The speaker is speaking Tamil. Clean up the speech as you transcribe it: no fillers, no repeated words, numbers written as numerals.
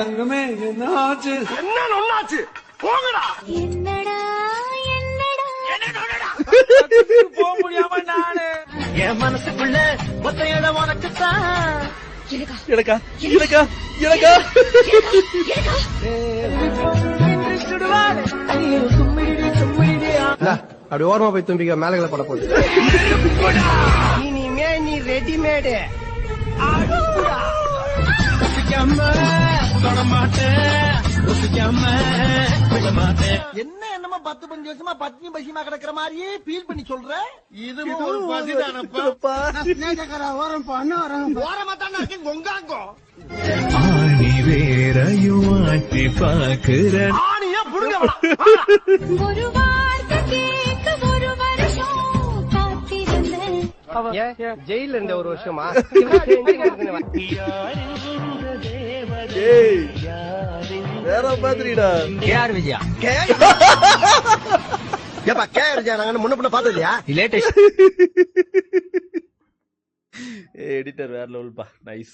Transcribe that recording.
தங்கமே என்னாச்சு? என்ன ஒண்ணாச்சு? போங்கடா. என்னடா என்னடா போக முடியாம நானு என் மனசுக்குள்ள ஒத்தையட உனக்குத்தான். எனக்கா எனக்கா எனக்கா அப்படி ஓரமா போய் தும்பிக்க மேலகளை பட போகுது. இனிமே நீ ரெடிமேடு. என்ன என்னமோ 10-15 வருஷமா பத்தினி பசியமா கிடக்குற மாதிரியே ஃபீல் பண்ணி சொல்ற. இதுவும் ஒரு பசிதானப்பா. ஓரமா தான் இருக்கேன் கொங்காங்கோ. ஆணி வேறையும் ஆட்டி பாக்குற ஆணியா புடுங்க வேணாம். ஒரு வார்த்தை கேட்க ஒரு வருஷம் காத்திருந்தேன். ஜெயில இருந்த ஒரு வருஷமா ஏய் வேற மாதிரிடா. கேஆர் விஜயா ஏப்பா கேஆர் விஜயா நாங்க முன்ன பின்ன பார்த்தது இல்லையா? எடிட்டர் வேற லெவல்பா. நைஸ்.